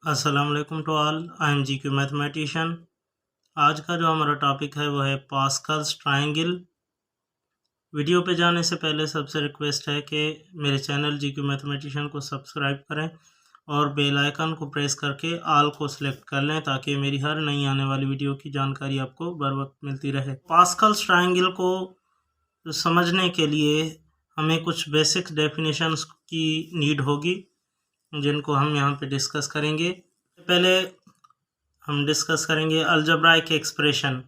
अस्सलाम वालेकुम to all. I am G Q mathematician. आज का जो हमारा टॉपिक है वो है पास्कल्स ट्रायंगल। वीडियो पे जाने से पहले सबसे रिक्वेस्ट है कि मेरे चैनल जी क्यू मैथमेटिशियन को सब्सक्राइब करें और बेल आइकन को प्रेस करके ऑल को सिलेक्ट कर लें ताकि मेरी हर नई आने वाली वीडियो की जानकारी आपको बर वक्त मिलती रहे। पास्कल्स ट्रायंगल को समझने के लिए हमें कुछ बेसिक डेफिनेशंस की नीड होगी जिनको हम यहाँ पे डिस्कस करेंगे। पहले हम डिस्कस करेंगे algebraic expression.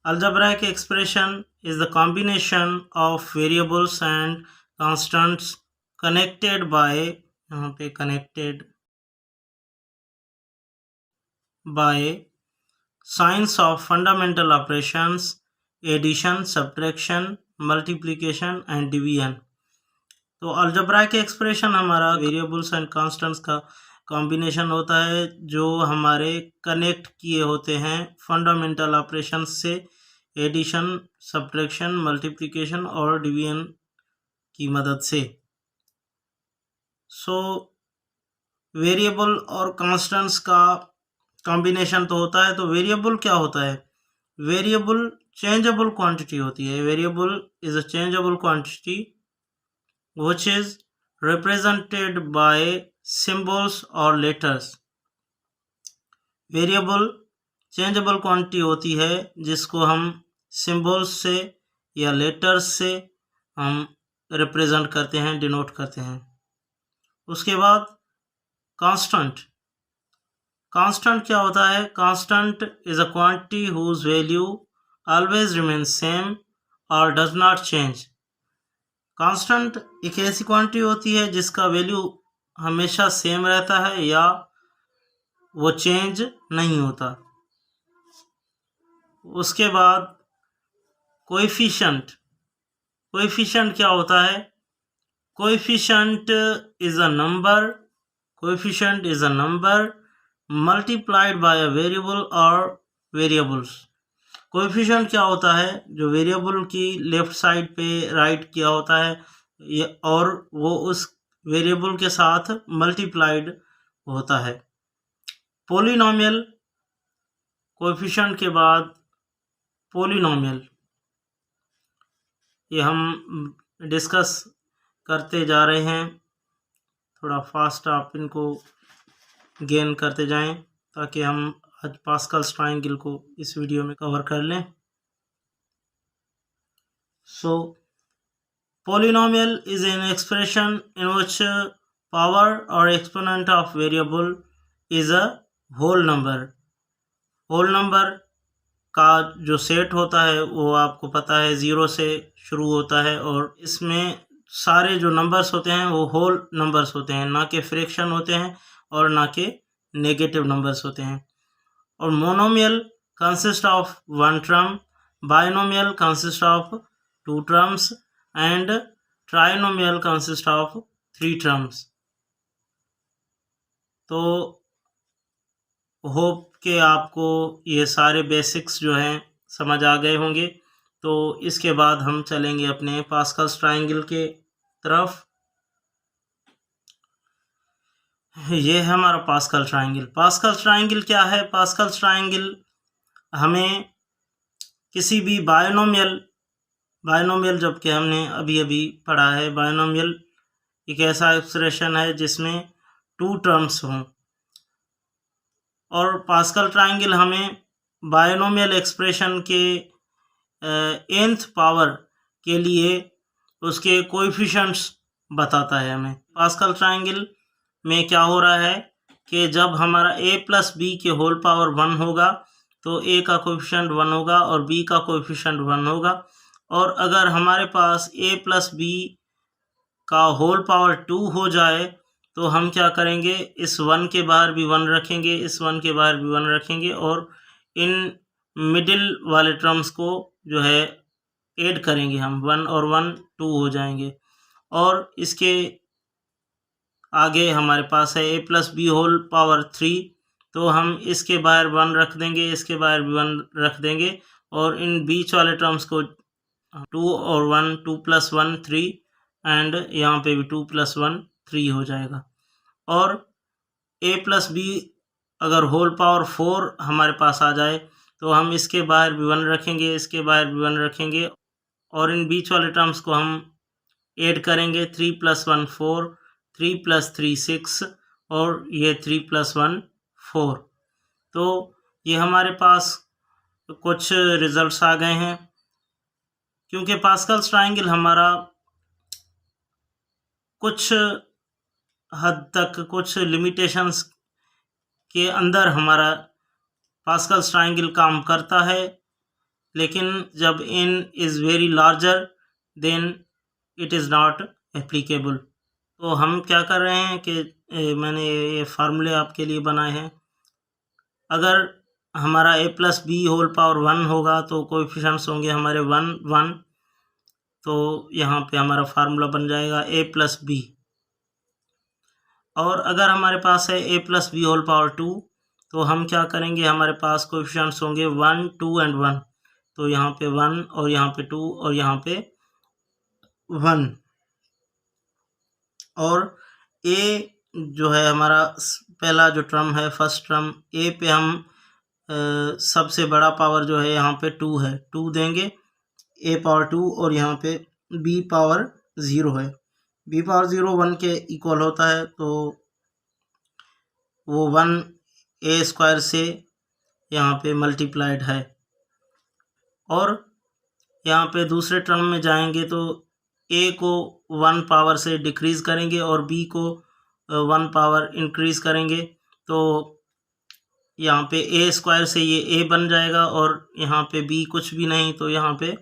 Algebraic expression is the combination of variables and constants connected by, यहाँ पे connected by signs of fundamental operations, addition, subtraction, multiplication and division. तो अलजेब्राइक एक्सप्रेशन हमारा वेरिएबल्स एंड कांस्टेंट्स का combination होता है जो हमारे कनेक्ट किए होते हैं फंडामेंटल ऑपरेशंस से, एडिशन, सब्ट्रैक्शन, मल्टीप्लिकेशन और डिवीजन की मदद से। सो वेरिएबल और कांस्टेंट्स का कॉम्बिनेशन तो होता है। तो वेरिएबल क्या होता है? वेरिएबल चेंजेबल क्वांटिटी होती है। Variable is a changeable quantity which is represented by symbols or letters। Variable changeable quantity होती है जिसको हम सिंबल्स से या लेटर्स से हम रिप्रेजेंट करते हैं, डिनोट करते हैं। उसके बाद कांस्टेंट। कांस्टेंट क्या होता है? Constant is a quantity whose value always remains same और डज नॉट चेंज। कांस्टेंट एक ऐसी क्वांटिटी होती है जिसका वैल्यू हमेशा सेम रहता है या वो चेंज नहीं होता। उसके बाद कोएफिशिएंट। कोएफिशिएंट क्या होता है? Coefficient is a number, coefficient is a number multiplied by a variable और वेरिएबल्स। कोएफिशिएंट क्या होता है? जो वेरिएबल की लेफ्ट साइड पे राइट किया होता है और वो उस वेरिएबल के साथ मल्टीप्लाइड होता है। पॉलिनोमियल, कोएफिशिएंट के बाद पॉलिनोमियल, ये हम डिस्कस करते जा रहे हैं। थोड़ा फास्ट आप इनको गेन करते जाएं ताकि हम आज पास्कल्स ट्रायंगल को इस वीडियो में कवर कर लें। So polynomial is an expression in which power or exponent of variable is a whole number। whole number का जो सेट होता है वो आपको पता है 0 से शुरू होता है और इसमें सारे जो नंबर्स होते हैं वो होल नंबर्स होते हैं, ना कि फ्रैक्शन होते हैं और ना कि नेगेटिव नंबर्स होते हैं। और monomial consist of one term, binomial consist of two terms and trinomial consist of 3 terms. तो होप के आपको ये सारे बेसिक्स जो हैं समझ आ गए होंगे। तो इसके बाद हम चलेंगे अपने पास्कल्स ट्रायंगल के तरफ। ये है हमारा पास्कल ट्रायंगल। पास्कल ट्रायंगल क्या है? पास्कल ट्रायंगल हमें किसी भी बायनोमियल जबकि हमने अभी अभी पढ़ा है, बायनोमियल एक ऐसा एक्सप्रेशन है जिसमें 2 टर्म्स हों। और पास्कल ट्रायंगल हमें बायनोमियल एक्सप्रेशन के nth पावर के लिए उसके कोएफिशिएंट्स बताता है हमें। पास्कल ट्रायंगल में क्या हो रहा है कि जब हमारा a प्लस बी के होल पावर 1 होगा तो a का कोएफिशिएंट 1 होगा और b का कोएफिशिएंट 1 होगा। और अगर हमारे पास a प्लस बी का होल पावर 2 हो जाए तो हम क्या करेंगे? इस 1 के बाहर भी 1 रखेंगे, इस 1 के बाहर भी 1 रखेंगे और इन मिडिल वाले टर्म्स को जो है ऐड करेंगे हम। 1 और 1 2 हो जाएंगे। और इसके आगे हमारे पास है a plus b whole power 3, तो हम इसके बाहर 1 रख देंगे, इसके बाहर भी 1 रख देंगे और इन बीच वाले टर्म्स को 2 और 1, 2 प्लस 1 3 एंड यहाँ पे भी 2 प्लस 1 3 हो जाएगा। और a प्लस बी अगर होल पावर 4 हमारे पास आ जाए तो हम इसके बाहर भी 1 रखेंगे, इसके बाहर भी 1 रखेंगे और इन बीच वाले टर्म्स को हम ऐड करेंगे। 3 + 1 4, 3 + 3 6 और ये 3 + 1 4। तो ये हमारे पास कुछ रिजल्ट्स आ गए हैं। क्योंकि पास्कल्स ट्रायंगल हमारा कुछ हद तक कुछ लिमिटेशंस के अंदर हमारा पास्कल्स ट्रायंगल काम करता है, लेकिन जब n is very larger than it is not applicable. तो हम क्या कर रहे हैं कि मैंने ये फार्मूले आपके लिए बनाए हैं। अगर हमारा a + b होल पावर 1 होगा तो कोएफिशिएंट्स होंगे हमारे 1 1, तो यहाँ पे हमारा फार्मूला बन जाएगा a + b। और अगर हमारे पास है a + b होल पावर 2, तो हम क्या करेंगे, हमारे पास कोएफिशिएंट्स होंगे 1 2 एंड 1, तो यहाँ पे 1 और यहाँ पे 2 और यहाँ पे 1। और a जो है हमारा पहला जो टर्म है, फर्स्ट टर्म a पे हम सबसे बड़ा पावर जो है यहाँ पे 2 है, 2 देंगे a पावर 2, और यहाँ पे b पावर 0 है। b पावर 0 1 के इक्वल होता है, तो वो 1 a स्क्वायर से यहाँ पे मल्टीप्लाइड है। और यहाँ पे दूसरे टर्म में जाएंगे तो a को 1 पावर से डिक्रीज़ करेंगे और b को 1 पावर इंक्रीज़ करेंगे, तो यहाँ पे a स्क्वायर से ये a बन जाएगा और यहाँ पे b कुछ भी नहीं, तो यहाँ पे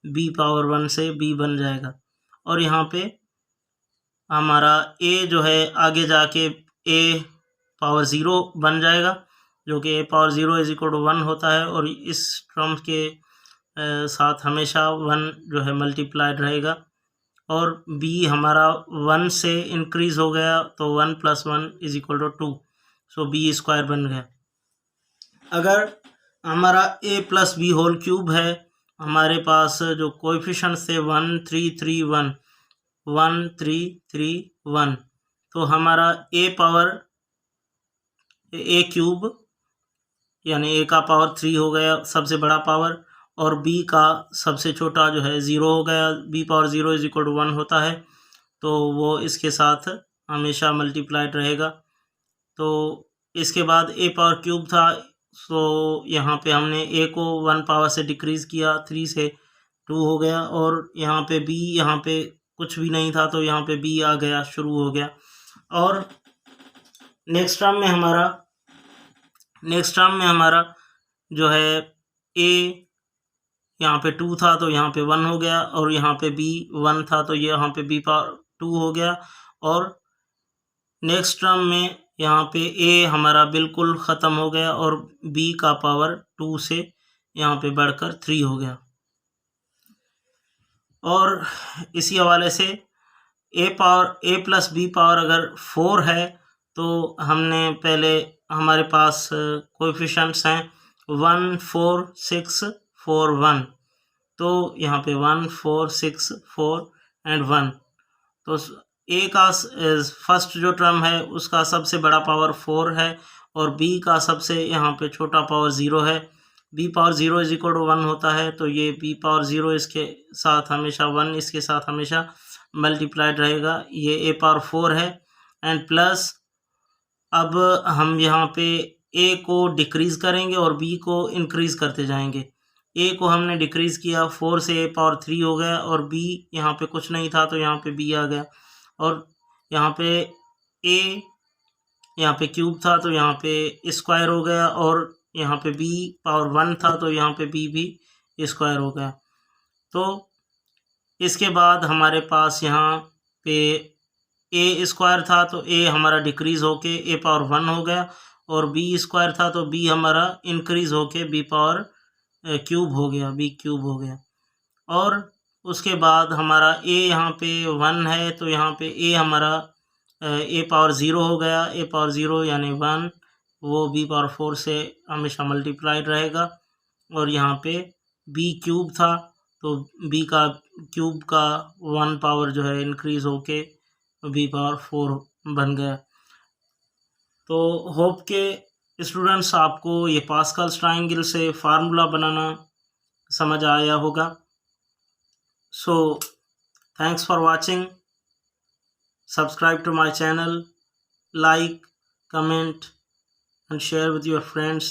b पावर 1 से b बन जाएगा। और यहाँ पे हमारा a जो है आगे जाके a पावर 0 बन जाएगा, जो कि a पावर 0 = 1 होता है, और इस टर्म के साथ हमेशा 1 जो है मल्टीप्लाइड रहेगा। और b हमारा 1 से इंक्रीज़ हो गया, तो 1 + 1 = 2, सो b स्क्वायर बन गया। अगर हमारा a + b होल क्यूब है, हमारे पास जो कोएफिशिएंट्स थे 1 3 3 1 1 3 3 1, तो हमारा a पावर a क्यूब यानी a का पावर 3 हो गया सबसे बड़ा पावर, और b का सबसे छोटा जो है 0 हो गया। b पावर 0 = 1 होता है, तो वो इसके साथ हमेशा मल्टीप्लाइड रहेगा। तो इसके बाद a पावर क्यूब था, सो यहाँ पे हमने a को 1 पावर से डिक्रीज़ किया, 3 से 2 हो गया, और यहाँ पे b यहाँ पे कुछ भी नहीं था, तो यहाँ पे b आ गया, शुरू हो गया। और नेक्स्ट टर्म में हमारा जो है a यहाँ पे 2 था, तो यहाँ पे 1 हो गया, और यहाँ पे b 1 था, तो यहाँ पे b पावर 2 हो गया। और नेक्स्ट टर्म में यहाँ पे a हमारा बिल्कुल ख़त्म हो गया, और b का पावर 2 से यहाँ पे बढ़कर 3 हो गया। और इसी हवाले से a + b पावर अगर 4 है, तो हमने पहले हमारे पास कोएफिशिएंट्स हैं 1 4 6 4 1, तो यहाँ पे 1 4 6 4 एंड 1, तो a का फर्स्ट जो टर्म है उसका सबसे बड़ा पावर 4 है, और b का सबसे यहाँ पे छोटा पावर 0 है। b पावर 0 = 1 होता है, तो ये b पावर 0 इसके साथ हमेशा 1 इसके साथ हमेशा मल्टीप्लाइड रहेगा। ये a पावर 4 है, एंड प्लस अब हम यहाँ पे a को डिक्रीज़ करेंगे और b को इंक्रीज़ करते जाएंगे। a को हमने डिक्रीज़ किया, 4 से a पावर 3 हो गया, और b यहाँ पे कुछ नहीं था, तो यहाँ पे b आ गया। और यहाँ पे a यहाँ पे क्यूब था, तो यहाँ पे स्क्वायर हो गया, और यहाँ पे b पावर 1 था, तो यहाँ पे b भी स्क्वायर हो गया। तो इसके बाद हमारे पास यहाँ पे a स्क्वायर था, तो a हमारा डिक्रीज़ होके a पावर 1 हो गया, और b स्क्वायर था, तो b हमारा इंक्रीज़ होके b पावर क्यूब हो गया, b क्यूब हो गया। और उसके बाद हमारा a यहाँ पे 1 है, तो यहाँ पे a हमारा a पावर 0 हो गया, a पावर 0 यानी 1, वो b पावर 4 से हमेशा मल्टीप्लाइड रहेगा। और यहाँ पे b क्यूब था, तो b का क्यूब का 1 पावर जो है इंक्रीज़ होके b पावर 4 बन गया। तो होप के स्टूडेंट्स आपको ये पास्कल्स ट्रायंगल से फार्मूला बनाना समझ आया होगा। So thanks for watching. Subscribe to my channel, like, comment and share with your friends.